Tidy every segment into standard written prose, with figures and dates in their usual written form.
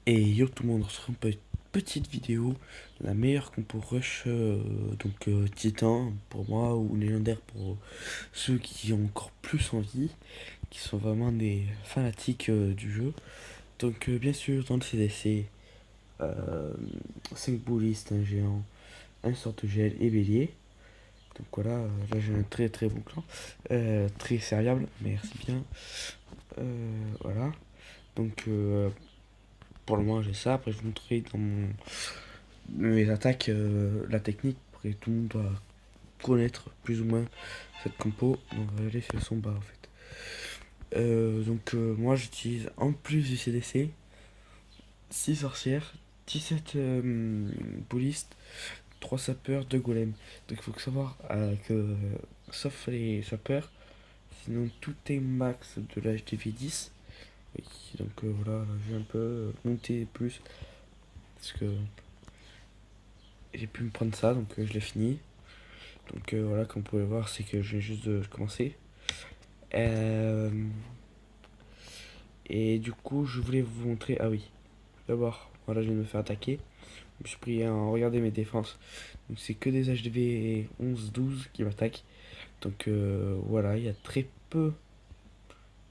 Et yo tout le monde, on se retrouve pour une petite vidéo, la meilleure compo rush, Titan pour moi ou légendaire pour ceux qui ont encore plus envie, qui sont vraiment des fanatiques du jeu. Bien sûr dans le CDC, euh, 5 boulistes, un géant, un sorte de gel et bélier. Donc voilà, là j'ai un très très bon clan, très serviable, merci bien. Voilà, donc pour le moment j'ai ça, après je vais vous montrer dans mes attaques, la technique, pour que tout le monde doit connaître plus ou moins cette compo. Donc on va laisser le son bas en fait. Moi j'utilise en plus du CDC 6 sorcières, 17 boulistes, 3 sapeurs, 2 golems. Donc il faut savoir que sauf les sapeurs, sinon tout est max de l'âge des V10. Oui, voilà, j'ai un peu monté plus parce que j'ai pu me prendre ça, donc je l'ai fini. Voilà, comme vous pouvez voir, c'est que je viens juste de commencer. Euh, et du coup, je voulais vous montrer. Ah oui, d'abord, voilà, je viens de me faire attaquer. Je me suis pris à regarder mes défenses. Donc, c'est que des HDV 11-12 qui m'attaquent. Voilà, il y a très peu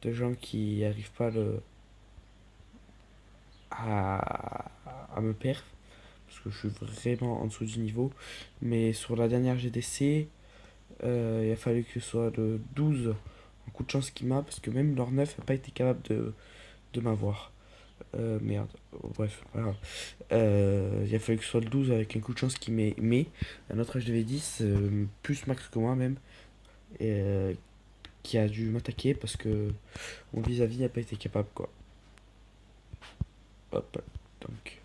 de gens qui arrivent pas à, à me perdre. Parce que je suis vraiment en dessous du niveau. Mais sur la dernière GDC, il a fallu que ce soit le 12 un coup de chance qu'il m'a, parce que même leur 9 n'a pas été capable de m'avoir. Merde, bref, voilà. Il a fallu que ce soit le 12 avec un coup de chance qui m'ait. Mais un autre HDV10, plus max que moi même, qui a dû m'attaquer parce que mon vis-à-vis n'a pas été capable, quoi. Hop, donc.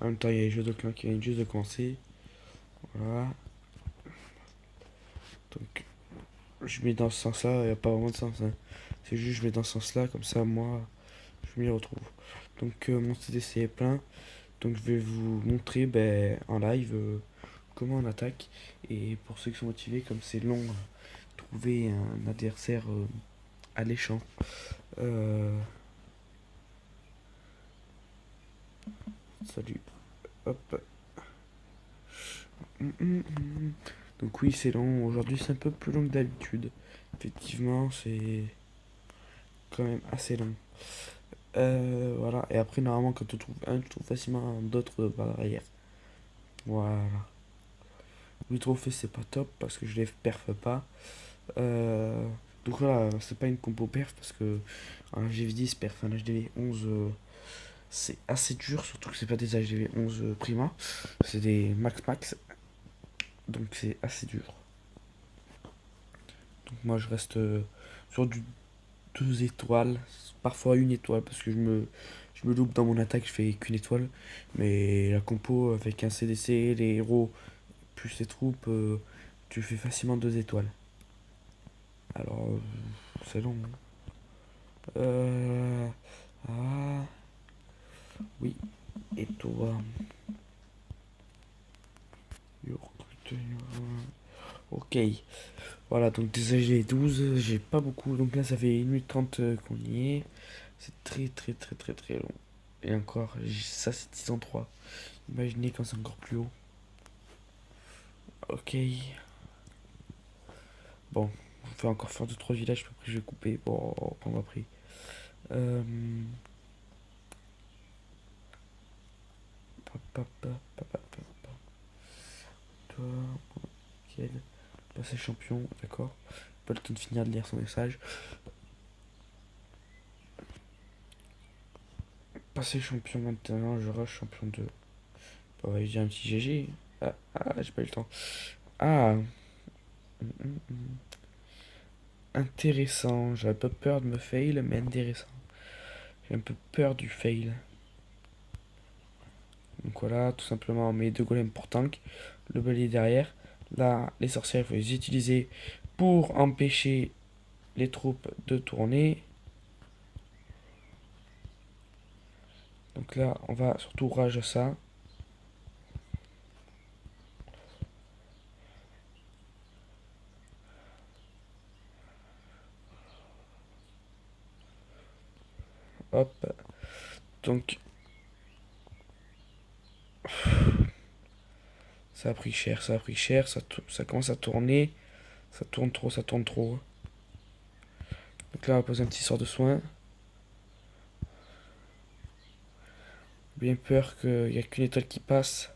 En même temps, il y a les jeux de clan qui viennent juste de commencer. Voilà. Donc, je mets dans ce sens-là, il n'y a pas vraiment de sens, hein. C'est juste, je mets dans ce sens-là, comme ça, moi, je m'y retrouve. Mon CDC est plein. Donc je vais vous montrer en live comment on attaque. Et pour ceux qui sont motivés, comme c'est long, trouver un adversaire alléchant. Euh, Salut. Hop. Donc oui, c'est long. Aujourd'hui, c'est un peu plus long que d'habitude. Effectivement, c'est quand même assez long. Voilà. Et après, normalement, quand tu trouves un, tu trouves facilement d'autres barrières. Voilà. Le trophée, c'est pas top parce que je les perf pas. Euh, voilà, c'est pas une compo perf parce que un HDV10 perf un HDV 11, c'est assez dur, surtout que c'est pas des HDV 11 prima, c'est des max max, donc c'est assez dur. Donc moi je reste sur du 2 étoiles, parfois une étoile parce que je me loupe dans mon attaque, je fais qu'une étoile, mais la compo avec un CDC, les héros, plus les troupes, tu fais facilement 2 étoiles. Alors, c'est long, hein. Euh, ah, oui, et toi, ok, voilà, donc déjà j'ai 12, j'ai pas beaucoup, donc là ça fait 1 minute 30 qu'on y est. C'est très très très très très long. Et encore, ça c'est 603. Imaginez quand c'est encore plus haut. Ok, bon, on fait encore faire 2-3 villages, puis après je vais couper. Bon, on prendra après. Euh, pa, pa, pa, pa, pa, pa, pa. Toi, quel passer champion, d'accord. Pas le temps de finir de lire son message. Passer champion maintenant, je rush champion 2. Bon, ouais, j'ai un petit GG. J'ai pas eu le temps. Ah, intéressant. J'avais pas peur de me fail, mais intéressant. J'ai un peu peur du fail. Donc voilà, tout simplement, mes 2 golems pour tank. Le bélier derrière. Là, les sorcières, il faut les utiliser pour empêcher les troupes de tourner. Donc là, on va surtout rage ça. Hop. Donc, Ça a pris cher, ça a pris cher, ça commence à tourner. Ça tourne trop, ça tourne trop. Donc là, on va poser un petit sort de soin. Bien peur qu'il n'y a qu'une étoile qui passe.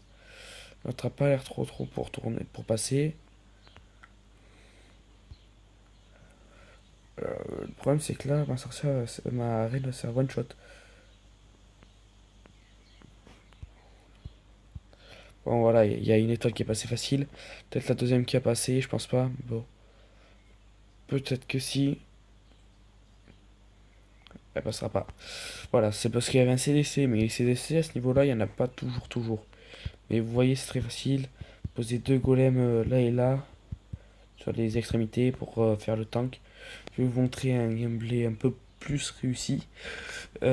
L'autre n'a pas l'air trop pour tourner, pour passer. Le problème c'est que là, ma sorcière, ma reine va se faire one shot. Bon voilà, il y a une étoile qui est passée facile. Peut-être la deuxième qui a passé, je pense pas. Bon, peut-être que si. Elle passera pas. Voilà, c'est parce qu'il y avait un CDC, mais les CDC à ce niveau-là, il n'y en a pas toujours. Mais vous voyez, c'est très facile. Poser deux golems là et là, sur les extrémités pour faire le tank. Je vais vous montrer un gameplay un peu plus réussi. Bah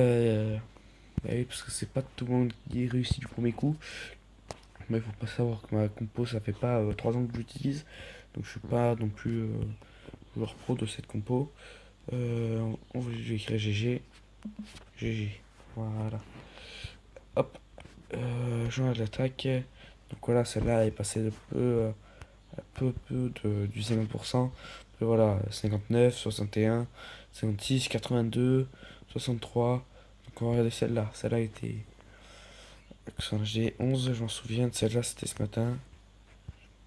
oui, parce que c'est pas tout le monde qui réussit du premier coup. Mais il faut pas savoir que ma compo, ça fait pas 3 ans que j'utilise. Donc je suis pas non plus joueur pro de cette compo. Je vais écrire GG. GG. Voilà. Hop. Joint à l'attaque. Donc voilà, celle-là est passée de du 50%. Puis voilà, 59, 61, 56, 82, 63. Donc on va regarder celle-là. Celle-là était. J'ai 11, je m'en souviens de celle-là, c'était ce matin.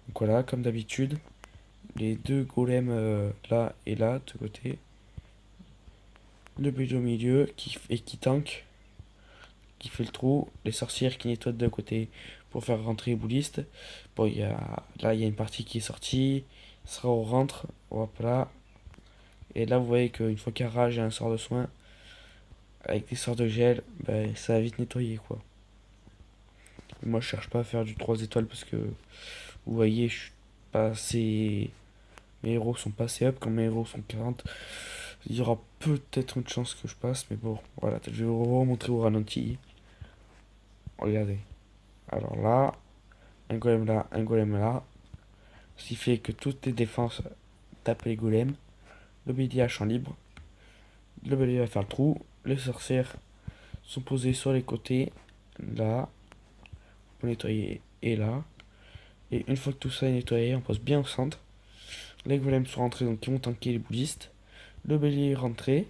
Donc voilà, comme d'habitude, les deux golems là et là, de côté. Le build au milieu qui tank, qui fait le trou. Les sorcières qui nettoient d'un côté pour faire rentrer les boulistes. Bon, là, il y a une partie qui est sortie. Ça sera au rentre. Hop là. Et là, vous voyez qu'une fois qu'il y a rage et un sort de soin, avec des sorts de gel, ben, ça va vite nettoyer quoi. Et moi, je cherche pas à faire du 3 étoiles parce que vous voyez, je suis pas assez. Mes héros sont pas assez up. Quand mes héros sont 40, il y aura peut-être une chance que je passe. Mais bon, voilà, je vais vous remontrer au ralenti. Regardez. Alors là, un golem là. Ce qui fait que toutes les défenses tapent les golems. Le bélier à champ libre. Le bélier va faire le trou. Les sorcières sont posées sur les côtés. Là. Pour nettoyer. Et là. Et une fois que tout ça est nettoyé, on pose bien au centre. Les golems sont rentrés, donc ils vont tanker les boulistes. Le bélier est rentré.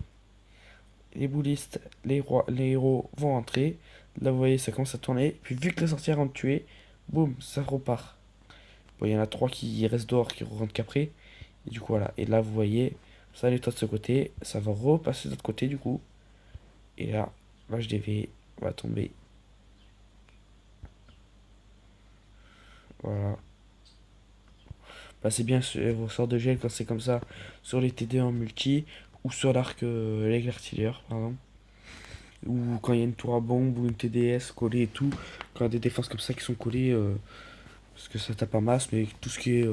Les boulistes, les héros vont rentrer. Là, vous voyez, ça commence à tourner. Puis, vu que les sorcières ont tué, boum, ça repart. Bon, il y en a trois qui restent dehors, qui rentrent qu'après. Et du coup, voilà. Et là, vous voyez, ça nettoie de ce côté. Ça va repasser de l'autre côté, du coup. Et là, l'HDV va tomber. Voilà. Passez bien vos sorts de gel quand c'est comme ça sur les TD en multi ou sur l'arc l'éclaircisseur, pardon. Ou quand il y a une tour à bombe ou une TDS collée et tout. Quand il y a des défenses comme ça qui sont collées, parce que ça tape en masse, mais tout ce qui est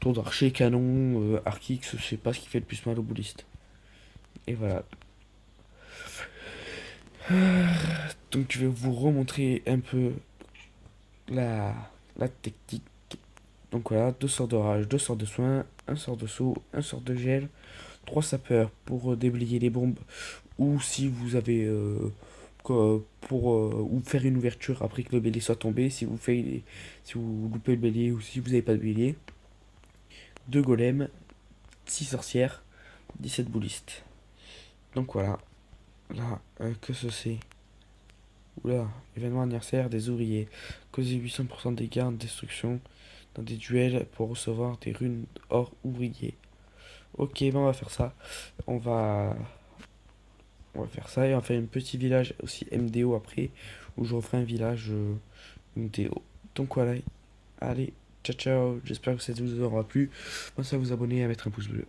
tour d'archer, canon, arc X, je sais pas ce qui fait le plus mal aux boulistes. Et voilà. Donc je vais vous remontrer un peu la, la technique. Donc voilà, deux sorts d'orage, deux sorts de soin, un sort de saut, un sort de gel, trois sapeurs pour déblayer les bombes, ou si vous avez ou faire une ouverture après que le bélier soit tombé, si vous loupez le bélier ou si vous n'avez pas de bélier. Deux golems, 6 sorcières, 17 boulistes. Donc voilà, là, que ce c'est. Oula, événement anniversaire des ouvriers. Causez 800% de dégâts en destruction dans des duels pour recevoir des runes hors ouvriers. Ok, ben on va faire ça. On va, on va faire ça et on va faire un petit village aussi MDO après, où je referai un village MDO. Donc voilà, allez, ciao ciao, j'espère que ça vous aura plu. Pensez à vous abonner et à mettre un pouce bleu.